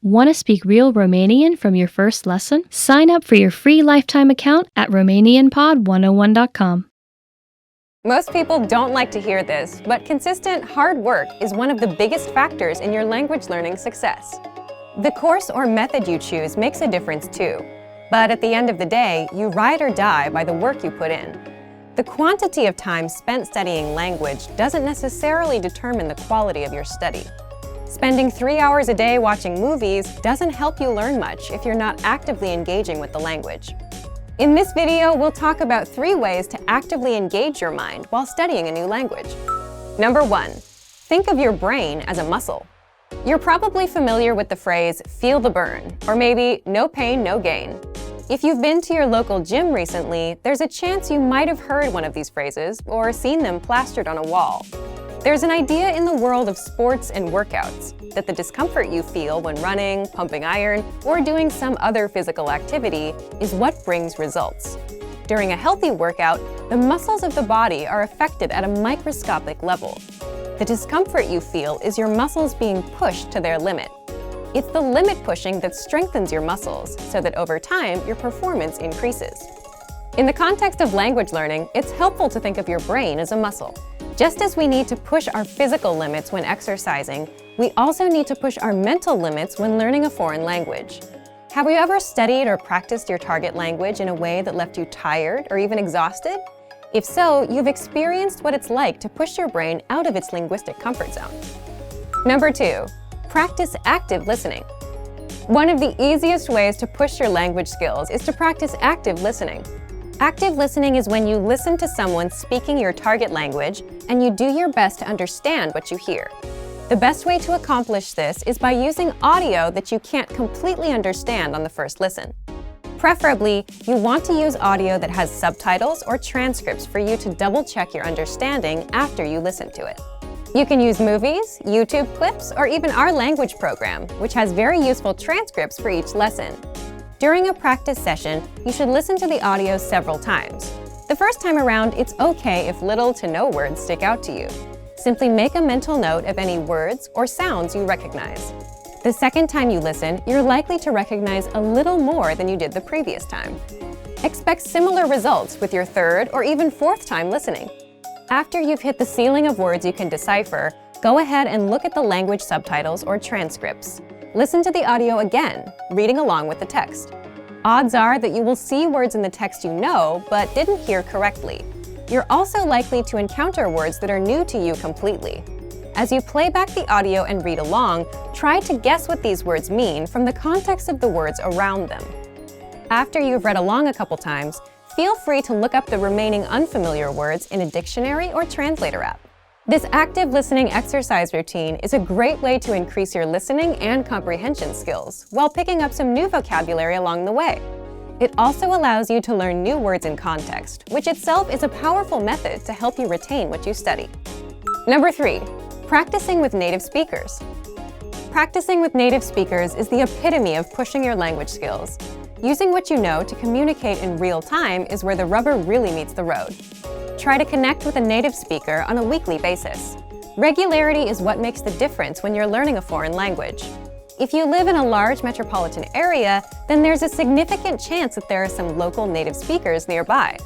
Want to speak real Romanian from your first lesson? Sign up for your free lifetime account at RomanianPod101.com. Most people don't like to hear this, but consistent, hard work is one of the biggest factors in your language learning success. The course or method you choose makes a difference too, but at the end of the day, you ride or die by the work you put in. The quantity of time spent studying language doesn't necessarily determine the quality of your study. Spending 3 hours a day watching movies doesn't help you learn much if you're not actively engaging with the language. In this video, we'll talk about 3 ways to actively engage your mind while studying a new language. Number 1, think of your brain as a muscle. You're probably familiar with the phrase, feel the burn, or maybe no pain, no gain. If you've been to your local gym recently, there's a chance you might have heard one of these phrases or seen them plastered on a wall. There's an idea in the world of sports and workouts that the discomfort you feel when running, pumping iron, or doing some other physical activity is what brings results. During a healthy workout, the muscles of the body are affected at a microscopic level. The discomfort you feel is your muscles being pushed to their limit. It's the limit pushing that strengthens your muscles so that over time, your performance increases. In the context of language learning, it's helpful to think of your brain as a muscle. Just as we need to push our physical limits when exercising, we also need to push our mental limits when learning a foreign language. Have you ever studied or practiced your target language in a way that left you tired or even exhausted? If so, you've experienced what it's like to push your brain out of its linguistic comfort zone. Number 2, practice active listening. One of the easiest ways to push your language skills is to practice active listening. Active listening is when you listen to someone speaking your target language and you do your best to understand what you hear. The best way to accomplish this is by using audio that you can't completely understand on the first listen. Preferably, you want to use audio that has subtitles or transcripts for you to double-check your understanding after you listen to it. You can use movies, YouTube clips, or even our language program, which has very useful transcripts for each lesson. During a practice session, you should listen to the audio several times. The first time around, it's okay if little to no words stick out to you. Simply make a mental note of any words or sounds you recognize. The second time you listen, you're likely to recognize a little more than you did the previous time. Expect similar results with your third or even fourth time listening. After you've hit the ceiling of words you can decipher, go ahead and look at the language subtitles or transcripts. Listen to the audio again, reading along with the text. Odds are that you will see words in the text you know, but didn't hear correctly. You're also likely to encounter words that are new to you completely. As you play back the audio and read along, try to guess what these words mean from the context of the words around them. After you've read along a couple times, feel free to look up the remaining unfamiliar words in a dictionary or translator app. This active listening exercise routine is a great way to increase your listening and comprehension skills while picking up some new vocabulary along the way. It also allows you to learn new words in context, which itself is a powerful method to help you retain what you study. Number 3, practicing with native speakers. Practicing with native speakers is the epitome of pushing your language skills. Using what you know to communicate in real time is where the rubber really meets the road. Try to connect with a native speaker on a weekly basis. Regularity is what makes the difference when you're learning a foreign language. If you live in a large metropolitan area, then there's a significant chance that there are some local native speakers nearby.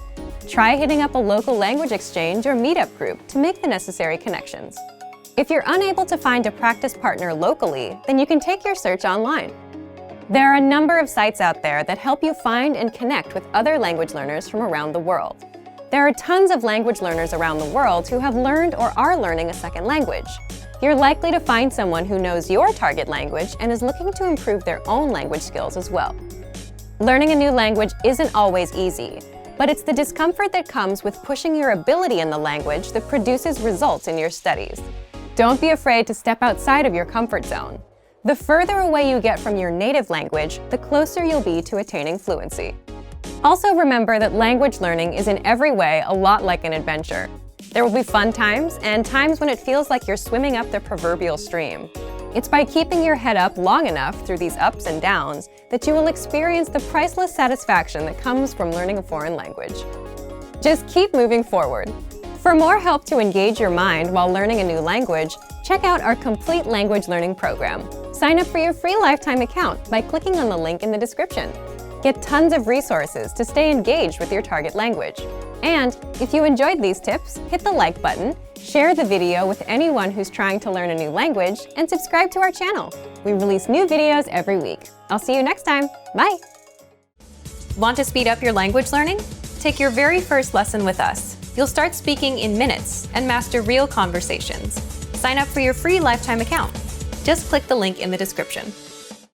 Try hitting up a local language exchange or meetup group to make the necessary connections. If you're unable to find a practice partner locally, then you can take your search online. There are a number of sites out there that help you find and connect with other language learners from around the world. There are tons of language learners around the world who have learned or are learning a second language. You're likely to find someone who knows your target language and is looking to improve their own language skills as well. Learning a new language isn't always easy, but it's the discomfort that comes with pushing your ability in the language that produces results in your studies. Don't be afraid to step outside of your comfort zone. The further away you get from your native language, the closer you'll be to attaining fluency. Also remember that language learning is in every way a lot like an adventure. There will be fun times and times when it feels like you're swimming up the proverbial stream. It's by keeping your head up long enough through these ups and downs that you will experience the priceless satisfaction that comes from learning a foreign language. Just keep moving forward. For more help to engage your mind while learning a new language, check out our complete language learning program. Sign up for your free lifetime account by clicking on the link in the description. Get tons of resources to stay engaged with your target language. And if you enjoyed these tips, hit the like button, share the video with anyone who's trying to learn a new language, and subscribe to our channel. We release new videos every week. I'll see you next time. Bye! Want to speed up your language learning? Take your very first lesson with us. You'll start speaking in minutes and master real conversations. Sign up for your free lifetime account. Just click the link in the description.